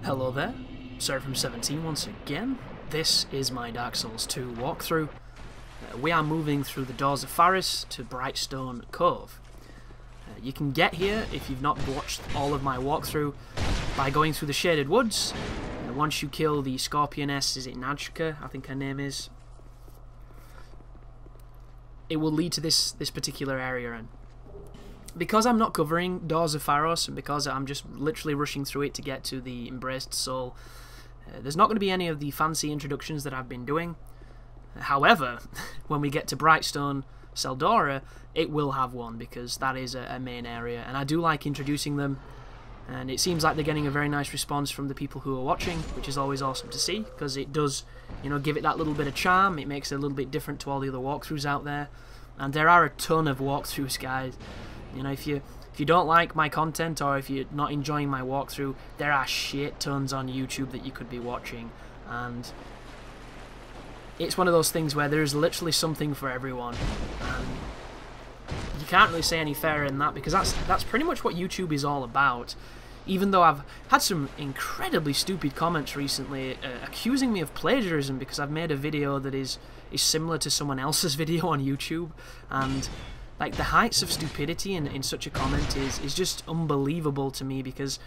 Hello there, Sorry from 17 once again. This is my Dark Souls 2 walkthrough. We are moving through the doors of Pharros to Brightstone Cove. You can get here, if you've not watched all of my walkthrough, by going through the shaded woods. Once you kill the Scorpioness, is it Najka? I think her name is. It will lead to this particular area, and because I'm not covering Doors of Pharros, and because I'm just literally rushing through it to get to the Embraced Soul, there's not going to be any of the fancy introductions that I've been doing. However, when we get to Brightstone Tseldora, it will have one, because that is a main area, and I do like introducing them, and it seems like they're getting a very nice response from the people who are watching, which is always awesome to see, because it does, you know, give it that little bit of charm. It makes it a little bit different to all the other walkthroughs out there, and there are a ton of walkthroughs, guys. You know, if you don't like my content, or if you're not enjoying my walkthrough, there are shit tons on YouTube that you could be watching, and it's one of those things where there is literally something for everyone, and you can't really say any fairer than that, because that's pretty much what YouTube is all about. Even though I've had some incredibly stupid comments recently accusing me of plagiarism because I've made a video that is similar to someone else's video on YouTube, and like the heights of stupidity in such a comment is just unbelievable to me, because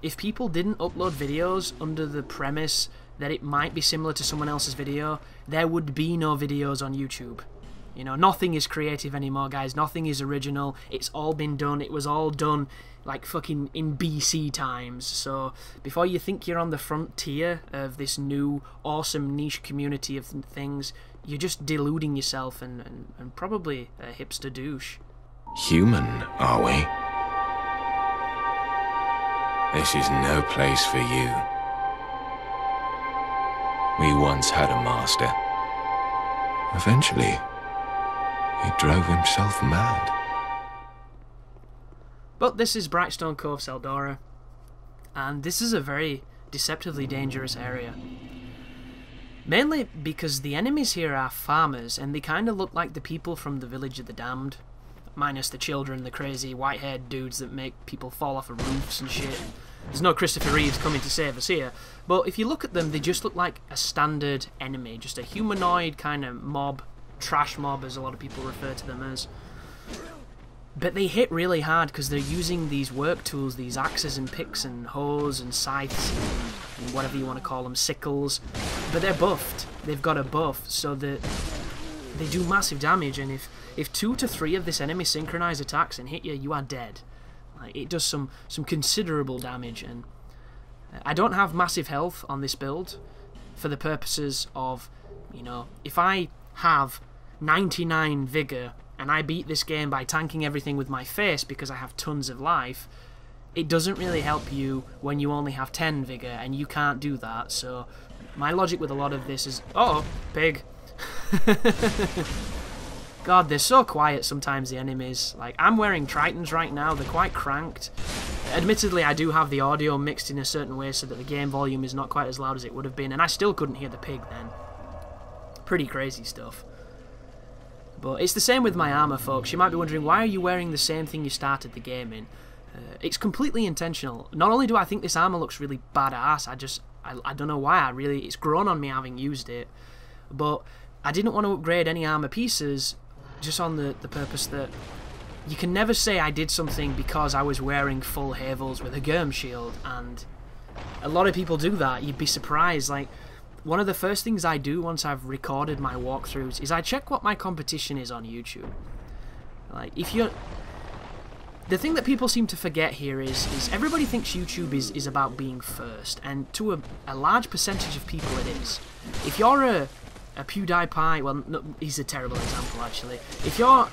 if people didn't upload videos under the premise that it might be similar to someone else's video, there would be no videos on YouTube. You know, nothing is creative anymore, guys. Nothing is original. It's all been done. It was all done like fucking in BC times. So before you think you're on the frontier of this new awesome niche community of things, you're just deluding yourself and probably a hipster douche. Human, are we? This is no place for you. We once had a master. Eventually, he drove himself mad. But this is Brightstone Cove, Tseldora, and this is a very deceptively dangerous area. Mainly because the enemies here are farmers, and they kind of look like the people from the Village of the Damned, minus the children, the crazy white-haired dudes that make people fall off of roofs and shit. There's no Christopher Reeves coming to save us here, but if you look at them, they just look like a standard enemy, just a humanoid kind of mob, trash mob as a lot of people refer to them as. But they hit really hard because they're using these work tools, these axes and picks and hoes and scythes and whatever you want to call them, sickles. But they're buffed. They've got a buff, so that they do massive damage, and if 2 to 3 of this enemy synchronize attacks and hit you, you are dead. Like, it does some considerable damage, and I don't have massive health on this build for the purposes of, you know, if I have 99 vigor and I beat this game by tanking everything with my face because I have tons of life, it doesn't really help you when you only have 10 vigor, and you can't do that. So my logic with a lot of this is, oh, pig. God, they're so quiet sometimes, the enemies. Like, I'm wearing Tritons right now, they're quite cranked. Admittedly, I do have the audio mixed in a certain way so that the game volume is not quite as loud as it would have been, and I still couldn't hear the pig then. Pretty crazy stuff. But it's the same with my armor, folks. You might be wondering, why are you wearing the same thing you started the game in? It's completely intentional. Not only do I think this armor looks really badass, I don't know why, it's grown on me having used it, but I didn't want to upgrade any armor pieces just on the purpose that you can never say I did something because I was wearing full Havels with a Germ shield, and a lot of people do that. You'd be surprised. Like, one of the first things I do once I've recorded my walkthroughs is I check what my competition is on YouTube. Like, if you're... The thing that people seem to forget here is everybody thinks YouTube is about being first, and to a large percentage of people it is. If you're a PewDiePie, well, no, he's a terrible example actually. If you're,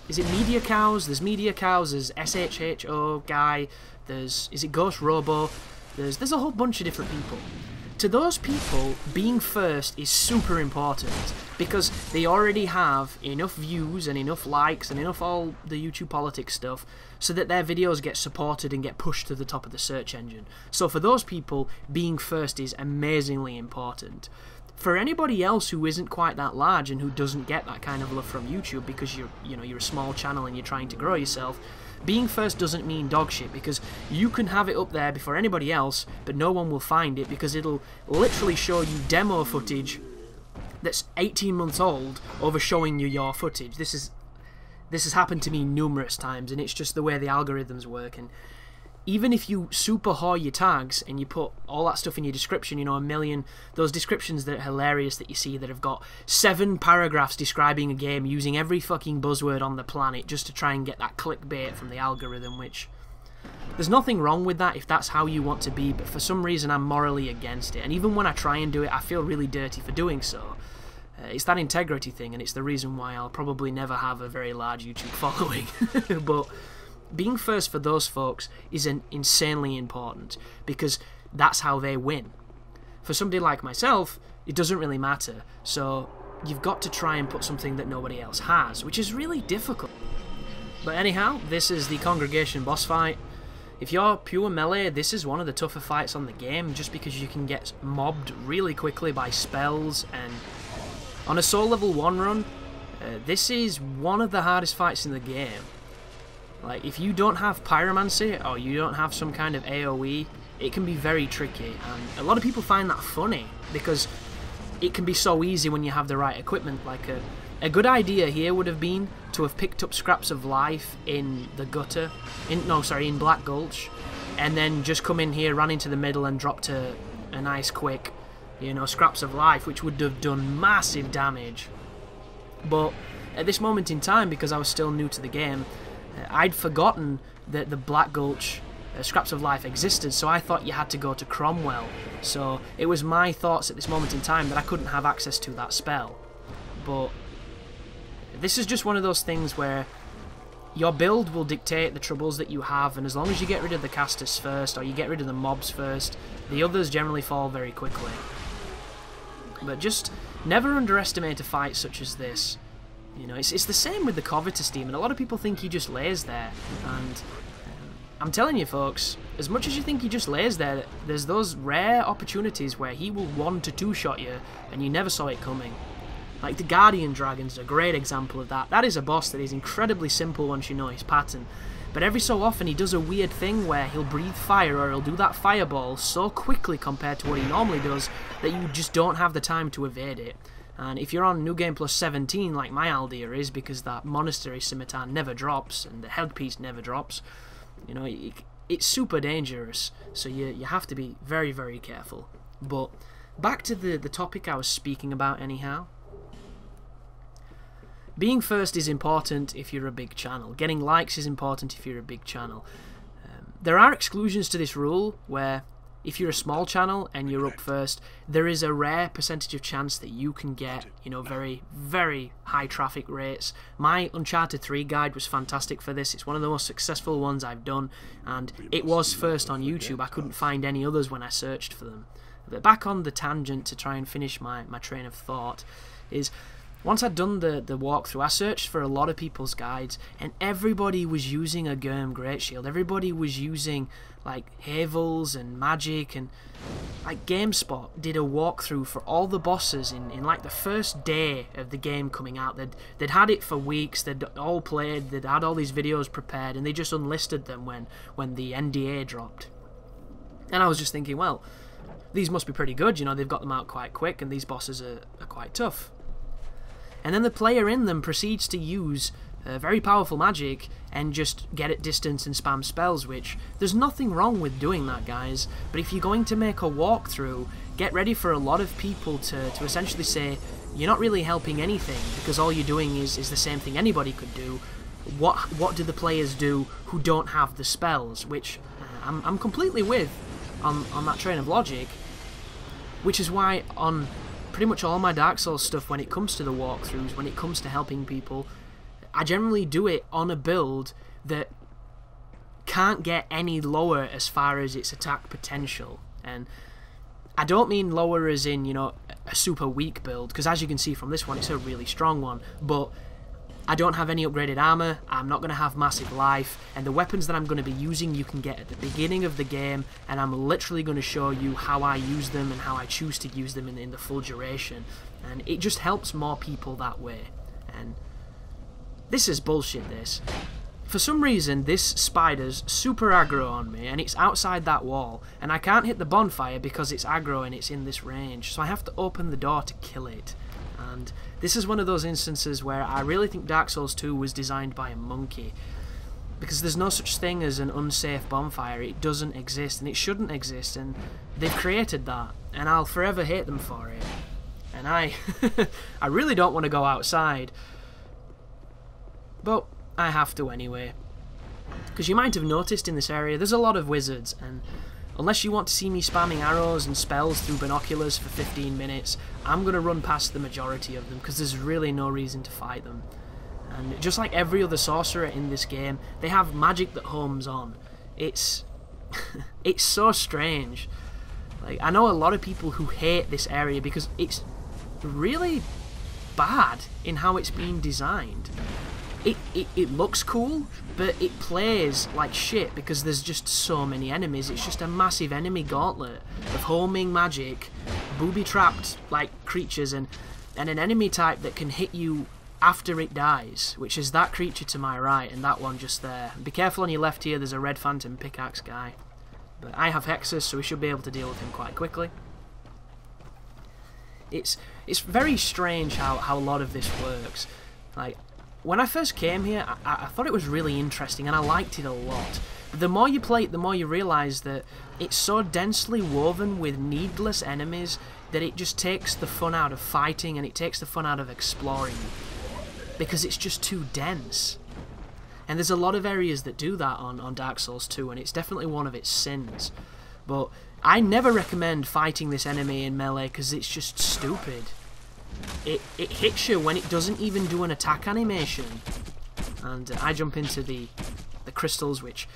is it Media Cows? There's Media Cows, there's SHHO guy, is it Ghost Robo? There's a whole bunch of different people. To those people, being first is super important, because they already have enough views and enough likes and enough all the YouTube politics stuff so that their videos get supported and get pushed to the top of the search engine. So for those people, being first is amazingly important. for anybody else who isn't quite that large and who doesn't get that kind of love from YouTube because you're a small channel and you're trying to grow yourself, being first doesn't mean dog shit, because you can have it up there before anybody else, but no one will find it because it'll literally show you demo footage that's 18 months old over showing you your footage. This has happened to me numerous times, and it's just the way the algorithms work. And even if you super whore your tags and you put all that stuff in your description, you know, a million, those descriptions that are hilarious that you see that have got 7 paragraphs describing a game using every fucking buzzword on the planet just to try and get that clickbait from the algorithm, which there's nothing wrong with that if that's how you want to be, but for some reason I'm morally against it. And even when I try and do it, I feel really dirty for doing so. It's that integrity thing, and it's the reason why I'll probably never have a very large YouTube following. But being first for those folks is insanely important, because that's how they win. For somebody like myself, it doesn't really matter, so you've got to try and put something that nobody else has, which is really difficult. But anyhow, this is the Congregation boss fight. If you're pure melee, this is one of the tougher fights on the game, just because you can get mobbed really quickly by spells, and on a soul level 1 run, this is one of the hardest fights in the game. Like, if you don't have pyromancy, or you don't have some kind of AoE, it can be very tricky, and a lot of people find that funny, because it can be so easy when you have the right equipment. Like, a good idea here would have been to have picked up scraps of life in the gutter, in Black Gulch, and then just come in here, run into the middle, and dropped a nice quick, you know, scraps of life, which would have done massive damage. But at this moment in time, because I was still new to the game, I'd forgotten that the Black Gulch scraps of life existed, so I thought you had to go to Cromwell. So it was my thoughts at this moment in time that I couldn't have access to that spell. But this is just one of those things where your build will dictate the troubles that you have, and as long as you get rid of the casters first, or you get rid of the mobs first, the others generally fall very quickly. But just never underestimate a fight such as this. You know, it's the same with the Covetous Demon. A lot of people think he just lays there, and I'm telling you folks, as much as you think he just lays there, there's those rare opportunities where he will 1 to 2 shot you, and you never saw it coming. Like the Guardian Dragon's a great example of that. That is a boss that is incredibly simple once you know his pattern. But every so often he does a weird thing where he'll breathe fire, or he'll do that fireball so quickly compared to what he normally does that you just don't have the time to evade it. And if you're on New Game Plus 17, like my Aldea is, because that Monastery Scimitar never drops, and the headpiece never drops, you know, it's super dangerous, so you have to be very, very careful. But back to the topic I was speaking about anyhow. Being first is important if you're a big channel. Getting likes is important if you're a big channel. There are exclusions to this rule, where if you're a small channel and you're up first, there is a rare percentage of chance that you can get, you know, very, very high traffic rates. My Uncharted 3 guide was fantastic for this. It's one of the most successful ones I've done, and it was first on YouTube. I couldn't find any others when I searched for them. But back on the tangent to try and finish my train of thought, is once I'd done the walkthrough, I searched for a lot of people's guides, and everybody was using a Germ Great Shield. Everybody was using like Havels and Magic, and like GameSpot did a walkthrough for all the bosses in like the first day of the game coming out. They'd had it for weeks, they'd all played, they'd had all these videos prepared, and they just unlisted them when the NDA dropped. And I was just thinking, well, these must be pretty good, you know, they've got them out quite quick, and these bosses are quite tough. And then the player in them proceeds to use very powerful magic and just get at distance and spam spells, which there's nothing wrong with doing that, guys. But if you're going to make a walkthrough, get ready for a lot of people to essentially say, you're not really helping anything, because all you're doing is the same thing anybody could do. What do the players do who don't have the spells? Which I'm completely with on that train of logic, which is why on pretty much all my Dark Souls stuff, when it comes to the walkthroughs, when it comes to helping people, I generally do it on a build that can't get any lower as far as its attack potential. And I don't mean lower as in, you know, a super weak build, because as you can see from this one, it's a really strong one, but I don't have any upgraded armor, I'm not going to have massive life, and the weapons that I'm going to be using you can get at the beginning of the game, and I'm literally going to show you how I use them and how I choose to use them in the full duration, and it just helps more people that way. And this is bullshit, this. For some reason, this spider's super aggro on me, and it's outside that wall, and I can't hit the bonfire because it's aggro and it's in this range, so I have to open the door to kill it. And this is one of those instances where I really think Dark Souls 2 was designed by a monkey, because there's no such thing as an unsafe bonfire. It doesn't exist, and it shouldn't exist, and they've created that, and I'll forever hate them for it. And I really don't want to go outside, but I have to anyway, because you might have noticed in this area there's a lot of wizards, and unless you want to see me spamming arrows and spells through binoculars for 15 minutes, I'm going to run past the majority of them, because there's really no reason to fight them. And just like every other sorcerer in this game, they have magic that homes on. It's it's so strange. Like, I know a lot of people who hate this area because it's really bad in how it's been designed. It looks cool, but it plays like shit because there's just so many enemies. It's just a massive enemy gauntlet of homing magic, booby-trapped like creatures, and an enemy type that can hit you after it dies, which is that creature to my right and that one just there. Be careful on your left here, there's a red phantom pickaxe guy. But I have hexes, so we should be able to deal with him quite quickly. It's very strange how a lot of this works. Like, when I first came here, I thought it was really interesting and I liked it a lot. But the more you play it, the more you realise that it's so densely woven with needless enemies that it just takes the fun out of fighting and it takes the fun out of exploring, because it's just too dense. And there's a lot of areas that do that on Dark Souls 2, and it's definitely one of its sins. But I never recommend fighting this enemy in melee because it's just stupid. It hits you when it doesn't even do an attack animation. And I jump into the crystals, which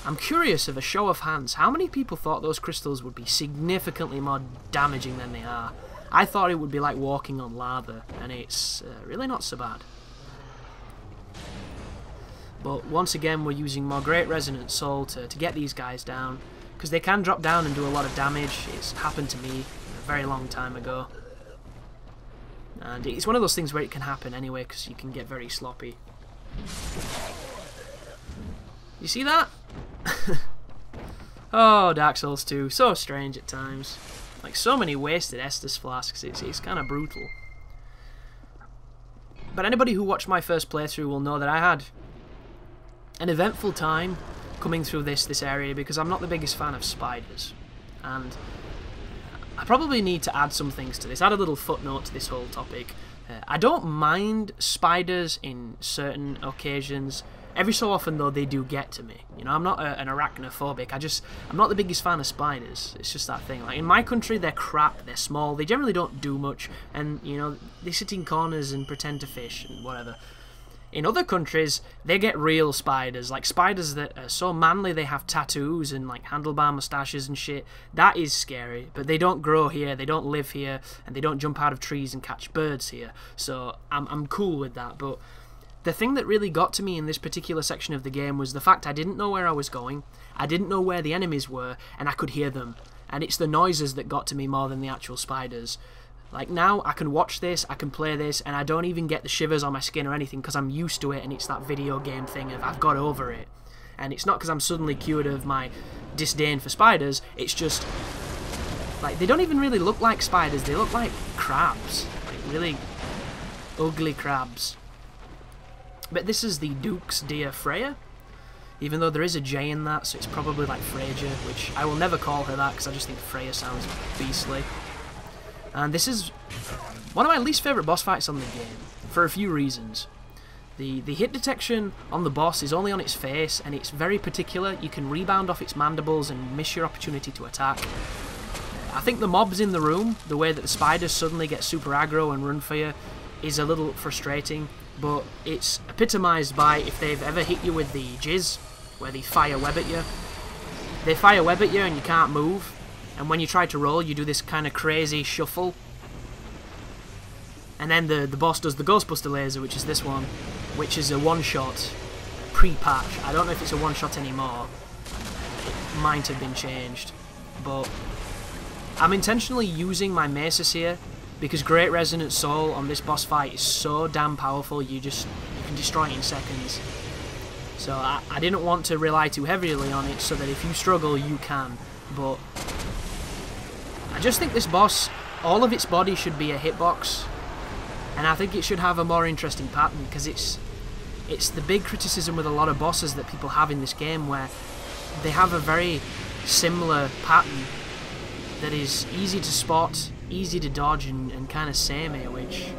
I'm curious of a show of hands. How many people thought those crystals would be significantly more damaging than they are? I thought it would be like walking on lava, and it's really not so bad. But once again, we're using more Great Resonant Soul to get these guys down, because they can drop down and do a lot of damage. It's happened to me a very long time ago. And it's one of those things where it can happen anyway, because you can get very sloppy. You see that? Oh, Dark Souls 2, so strange at times. Like, so many wasted Estus flasks, it's kind of brutal. But anybody who watched my first playthrough will know that I had an eventful time coming through this area, because I'm not the biggest fan of spiders. And I probably need to add some things to this, add a little footnote to this whole topic. I don't mind spiders in certain occasions. Every so often, though, they do get to me. You know, I'm not an arachnophobic. I'm not the biggest fan of spiders. It's just that thing. Like, in my country, they're crap, they're small, they generally don't do much, and, you know, they sit in corners and pretend to fish and whatever. In other countries, they get real spiders, like spiders that are so manly they have tattoos and like handlebar moustaches and shit. That is scary, but they don't grow here, they don't live here, and they don't jump out of trees and catch birds here. So I'm cool with that. But the thing that really got to me in this particular section of the game was the fact I didn't know where I was going, I didn't know where the enemies were, and I could hear them. And it's the noises that got to me more than the actual spiders. Like, now I can watch this, I can play this, and I don't even get the shivers on my skin or anything because I'm used to it, and it's that video game thing of I've got over it. And it's not because I'm suddenly cured of my disdain for spiders, it's just, like, they don't even really look like spiders, they look like crabs. Like, really ugly crabs. But this is the Duke's dear Freya, even though there is a J in that, so it's probably like Freyja, which I will never call her that because I just think Freya sounds beastly. And this is one of my least favourite boss fights on the game, for a few reasons. The hit detection on the boss is only on its face, and it's very particular. You can rebound off its mandibles and miss your opportunity to attack. I think the mobs in the room, the way that the spiders suddenly get super aggro and run for you, is a little frustrating, but it's epitomised by if they've ever hit you with the jizz, where they fire web at you. They fire web at you and you can't move. And when you try to roll, you do this kind of crazy shuffle. And then the boss does the Ghostbuster laser, which is this one, which is a one-shot pre-patch. I don't know if it's a one-shot anymore. It might have been changed. But I'm intentionally using my Maces here because Great Resonant Soul on this boss fight is so damn powerful, you can destroy it in seconds. So I didn't want to rely too heavily on it so that if you struggle, you can. But I just think this boss, all of its body should be a hitbox. And I think it should have a more interesting pattern, because it's the big criticism with a lot of bosses that people have in this game, where they have a very similar pattern that is easy to spot, easy to dodge, and kind of samey, which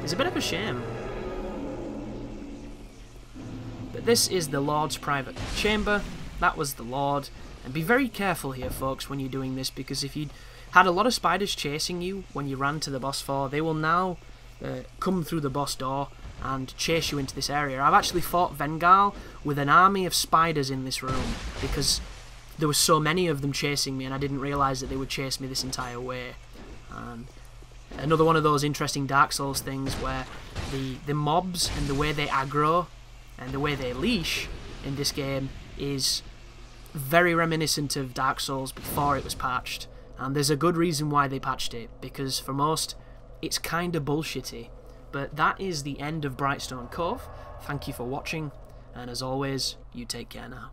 is a bit of a shame. But this is the Lord's private chamber. That was the Lord. And be very careful here, folks, when you're doing this, because if you had a lot of spiders chasing you when you ran to the boss 4, they will now come through the boss door and chase you into this area. I've actually fought Vengal with an army of spiders in this room because there were so many of them chasing me, and I didn't realise that they would chase me this entire way. Another one of those interesting Dark Souls things where the mobs and the way they aggro and the way they leash in this game is very reminiscent of Dark Souls before it was patched. And there's a good reason why they patched it, because for most it's kinda bullshitty. But that is the end of Brightstone Cove. Thank you for watching, and as always, you take care now.